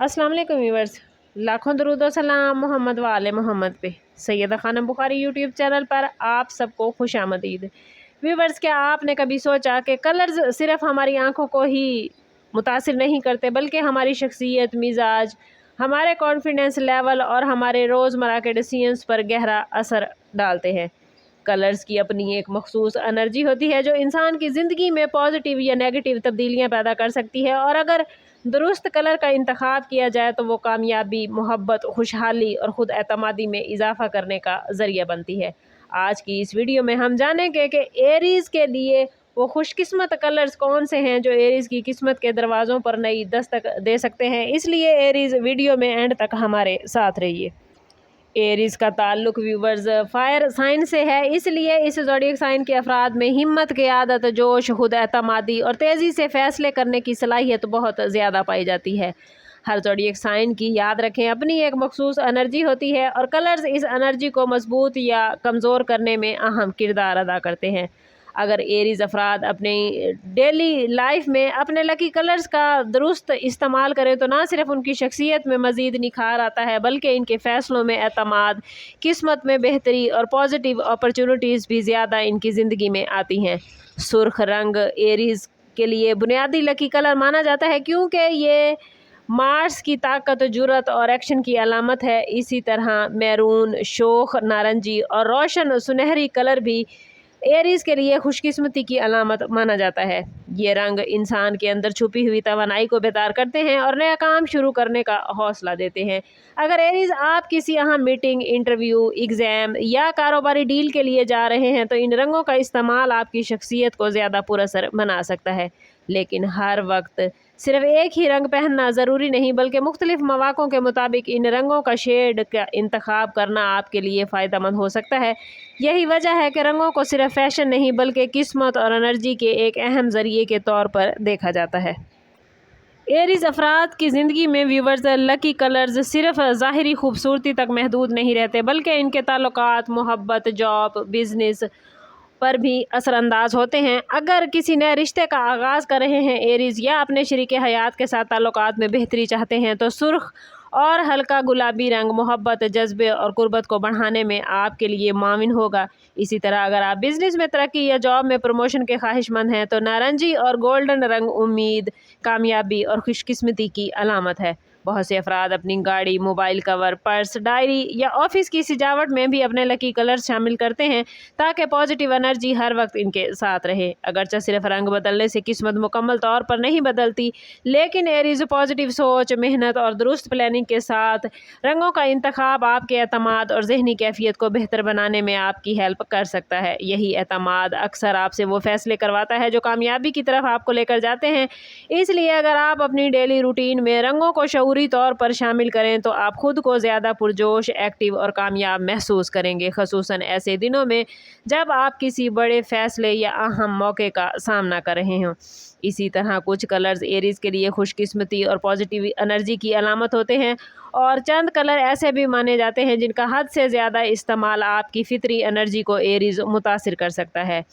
अस्सलाम वालेकुम व्यूवर्स, लाखों दरूद व सलाम मोहम्मद वाले मोहम्मद पे। सैयदा खानम बुखारी यूट्यूब चैनल पर आप सबको खुश आमदीद। व्यूवर्स, क्या आपने कभी सोचा कि कलर्स सिर्फ हमारी आंखों को ही मुतासिर नहीं करते बल्कि हमारी शख्सियत, मिजाज, हमारे कॉन्फिडेंस लेवल और हमारे रोज़मर्रा के डिसीजंस पर गहरा असर डालते हैं। कलर्स की अपनी एक मखसूस एनर्जी होती है जो इंसान की ज़िंदगी में पॉजिटिव या नेगेटिव तब्दीलियाँ पैदा कर सकती है, और अगर दुरुस्त कलर का इंतखाब किया जाए तो वो कामयाबी, मोहब्बत, खुशहाली और ख़ुद एतमादी में इजाफ़ा करने का ज़रिया बनती है। आज की इस वीडियो में हम जानेंगे कि एरीज़ के लिए वो खुशकिस्मत कलर्स कौन से हैं जो एरीज़ की किस्मत के दरवाज़ों पर नई दस्तक दे सकते हैं। इसलिए एरीज़ वीडियो में एंड तक हमारे साथ रहिए। एरीज़ का ताल्लुक व्यूवर्स फायर साइन से है, इसलिए इस ज़ोडिएक साइन के अफराद में हिम्मत, क़ियादत, जोश, खुद एतमादी और तेज़ी से फ़ैसले करने की सलाहियत बहुत ज़्यादा पाई जाती है। हर ज़ोडिएक साइन की, याद रखें, अपनी एक मखसूस एनर्जी होती है और कलर्स इस एनर्जी को मजबूत या कमज़ोर करने में अहम किरदार अदा करते हैं। अगर एरीज़ अफराद अपनी डेली लाइफ में अपने लकी कलर्स का दुरुस्त इस्तेमाल करें तो ना सिर्फ उनकी शख्सियत में मज़ीद निखार आता है बल्कि इनके फ़ैसलों में एतमाद, किस्मत में बेहतरी और पॉजिटिव अपॉर्चुनिटीज़ भी ज़्यादा इनकी ज़िंदगी में आती हैं। सुर्ख रंग एरीज़ के लिए बुनियादी लकी कलर माना जाता है क्योंकि ये मार्स की ताकत, जुर्रत और एक्शन की अलामत है। इसी तरह मैरून, शोख नारंगी और रोशन सुनहरी कलर भी एरीज़ के लिए खुशकिस्मती की अलामत माना जाता है। ये रंग इंसान के अंदर छुपी हुई तवानाई को बेदार करते हैं और नया काम शुरू करने का हौसला देते हैं। अगर एरीज़ आप किसी अहम मीटिंग, इंटरव्यू, एग्ज़ाम या कारोबारी डील के लिए जा रहे हैं तो इन रंगों का इस्तेमाल आपकी शख्सियत को ज़्यादा पुरअसर बना सकता है। लेकिन हर वक्त सिर्फ एक ही रंग पहनना ज़रूरी नहीं बल्कि मुख्तलिफ मौक़ों के मुताबिक इन रंगों का शेड का इंतखाब करना आपके लिए फ़ायदेमंद हो सकता है। यही वजह है कि रंगों को सिर्फ फैशन नहीं बल्कि किस्मत और एनर्जी के एक अहम ज़रिए के तौर पर देखा जाता है। एरीज़ अफराद की ज़िंदगी में व्यूवर्स लकी कलर्स सिर्फ ज़ाहिरी खूबसूरती तक महदूद नहीं रहते बल्कि इनके ताल्लुकात, मोहब्बत, जॉब, बिज़नेस पर भी असरअंदाज होते हैं। अगर किसी नए रिश्ते का आगाज़ कर रहे हैं एरीज़ या अपने शरीके हयात के साथ ताल्लुकात में बेहतरी चाहते हैं तो सुर्ख और हल्का गुलाबी रंग मोहब्बत, जज्बे और कुर्बत को बढ़ाने में आपके लिए माविन होगा। इसी तरह अगर आप बिज़नेस में तरक्की या जॉब में प्रमोशन के ख्वाहिशमंद हैं तो नारंगी और गोल्डन रंग उम्मीद, कामयाबी और खुशकिस्मती की अलामत है। बहुत से अफराद अपनी गाड़ी, मोबाइल कवर, पर्स, डायरी या ऑफिस की सजावट में भी अपने लकी कलर्स शामिल करते हैं ताकि पॉजिटिव एनर्जी हर वक्त इनके साथ रहे। अगरचे सिर्फ रंग बदलने से किस्मत मुकम्मल तौर पर नहीं बदलती, लेकिन एरीज़ पॉजिटिव सोच, मेहनत और दुरुस्त प्लानिंग के साथ रंगों का इंतखाब आपके एतमाद और जहनी कैफियत को बेहतर बनाने में आपकी हेल्प कर सकता है। यही एतमाद अक्सर आपसे वो फैसले करवाता है जो कामयाबी की तरफ आपको लेकर जाते हैं। इसलिए अगर आप अपनी डेली रूटीन में रंगों को शऊरी तौर पर शामिल करें तो आप खुद को ज़्यादा पुरजोश, एक्टिव और कामयाब महसूस करेंगे, ख़ुसूसन ऐसे दिनों में जब आप किसी बड़े फैसले या अहम मौके का सामना कर रहे हों। इसी तरह कुछ कलर्स एरीज़ के लिए खुशकिस्मती और पॉजिटिव एनर्जी की अलामत होते हैं और चंद कलर ऐसे भी माने जाते हैं जिनका हद से ज़्यादा इस्तेमाल आपकी फितरी एनर्जी को एरीज़ मुतासिर कर सकता है।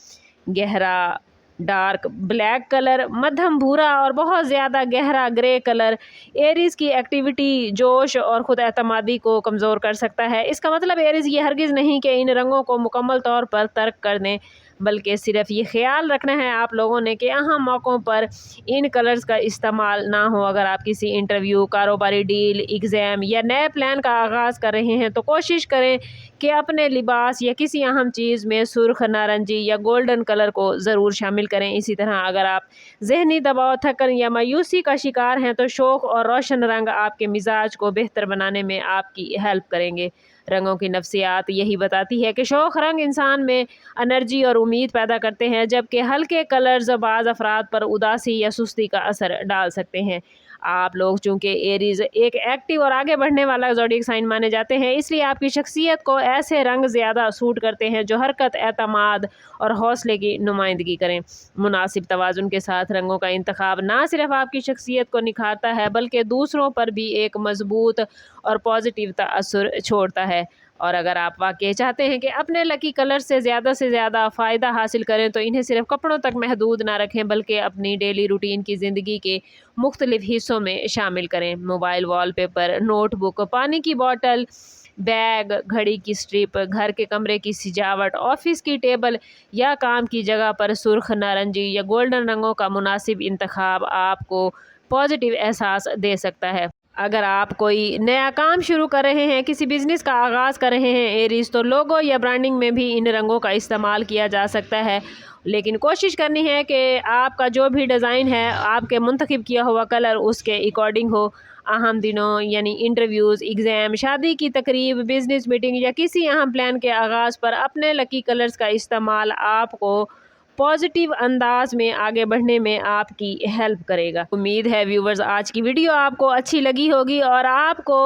गहरा डार्क ब्लैक कलर, मध्यम भूरा और बहुत ज़्यादा गहरा ग्रे कलर एरीज़ की एक्टिविटी, जोश और ख़ुद एतमादी को कमज़ोर कर सकता है। इसका मतलब एरीज़ ये हरगिज़ नहीं कि इन रंगों को मुकम्मल तौर पर तर्क कर दें, बल्कि सिर्फ ये ख्याल रखना है आप लोगों ने कि अहम मौक़ों पर इन कलर्स का इस्तेमाल ना हो। अगर आप किसी इंटरव्यू, कारोबारी डील, एग्ज़ाम या नए प्लान का आगाज़ कर रहे हैं तो कोशिश करें कि अपने लिबास या किसी अहम चीज़ में सुर्ख, नारंगी या गोल्डन कलर को ज़रूर शामिल करें। इसी तरह अगर आप ज़हनी दबाव, थकन या मायूसी का शिकार हैं तो शौक और रोशन रंग आपके मिजाज को बेहतर बनाने में आपकी हेल्प करेंगे। रंगों की नफ्सियात यही बताती है कि शौक रंग इंसान में एनर्जी और उम्मीद पैदा करते हैं जबकि हल्के कलर्स बाज़ अफराद पर उदासी या सुस्ती का असर डाल सकते हैं। आप लोग चूँकि एरीज़ एक एक्टिव और आगे बढ़ने वाला ज़ोडिएक साइन माने जाते हैं, इसलिए आपकी शख्सियत को ऐसे रंग ज़्यादा सूट करते हैं जो हरकत, एतमाद और हौसले की नुमाइंदगी करें। मुनासिब तवाज़ुन के साथ रंगों का इंतखाब ना सिर्फ आपकी शख्सियत को निखारता है बल्कि दूसरों पर भी एक मजबूत और पॉजिटिव तासुर छोड़ता है। اور اگر آپ واقعی چاہتے ہیں کہ اپنے لکی کلر سے زیادہ فائدہ حاصل کریں تو انہیں صرف کپڑوں تک محدود نہ رکھیں بلکہ اپنی ڈیلی روٹین کی زندگی کے مختلف حصوں میں شامل کریں۔ Mobile wall paper, note book, پانی کی بوتل، بیگ، گھڑی کی سٹرپ، گھر کے کمرے کی سجاوٹ، آفس کی ٹیبل یا کام کی جگہ پر سرخ، نارنجی یا گولڈن رنگوں کا مناسب انتخاب آپ کو پازیٹیو احساس دے سکتا ہے۔ اگر آپ کوئی نیا کام شروع کر رہے ہیں، کسی بزنس کا آغاز کر رہے ہیں ایریز، تو لوگو یا برانڈنگ میں بھی ان رنگوں کا استعمال کیا جا سکتا ہے، لیکن کوشش کرنی ہے کہ آپ کا جو بھی ڈیزائن ہے آپ کے منتخب کیا ہوا کلر اس کے اکارڈنگ ہو۔ اہم دنوں یعنی انٹرویوز، ایگزام، شادی کی تقریب، بزنس میٹنگ یا کسی اہم پلان کے آغاز پر اپنے لکی کلرز کا استعمال آپ کو پازیٹیو انداز میں آگے بڑھنے میں آپ کی ہیلپ کرے گا۔ امید ہے ویورز آج کی ویڈیو آپ کو اچھی لگی ہوگی اور آپ کو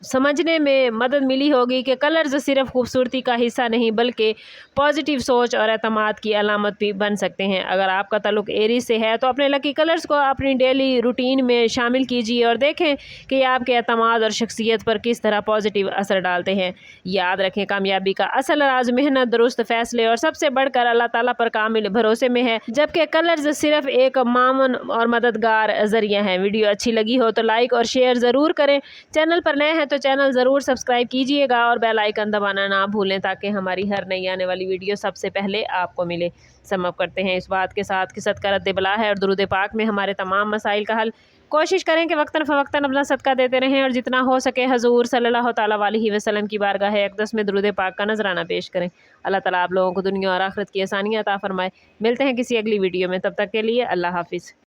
سمجھنے میں مدد ملی ہوگی کہ کلرز صرف خوبصورتی کا حصہ نہیں بلکہ پازیٹیو سوچ اور اعتماد کی علامت بھی بن سکتے ہیں۔ اگر آپ کا تعلق ایریز سے ہے تو اپنے لکی کلرز کو اپنی ڈیلی روٹین میں شامل کیجیے اور دیکھیں کہ یہ آپ کے اعتماد اور شخصیت پر کس طرح پازیٹیو اثر ڈالتے ہیں۔ یاد رکھیں، کامیابی کا اصل راز محنت، درست فیصلے اور سب سے بڑھ کر اللہ تعالیٰ پر کامل بھروسے میں ہے، جبکہ کلرز صرف ایک معاون اور مددگار ذریعہ ہیں۔ ویڈیو اچھی لگی ہو تو لائک اور شیئر ضرور کریں۔ چینل پر نئے ہیں تو چینل ضرور سبسکرائب کیجیے گا اور بیل آئیکن دبانا نہ بھولیں تاکہ ہماری ہر نئی آنے والی ویڈیو سب سے پہلے آپ کو ملے۔ سم اپ کرتے ہیں اس بات کے ساتھ کہ صدقہ رد بلا ہے اور درود پاک میں ہمارے تمام مسائل کا حل۔ کوشش کریں کہ وقتاً فوقتاً اپنا صدقہ دیتے رہیں اور جتنا ہو سکے حضور صلی اللہ تعالیٰ علیہ وسلم کی بارگاہ اقدس میں درود پاک کا نذرانہ پیش کریں۔ اللہ تعالیٰ آپ لوگوں کو دنیا اور آخرت کی آسانیاں عطا فرمائے۔ ملتے ہیں کسی اگلی ویڈیو میں، تب تک کے لیے اللہ حافظ۔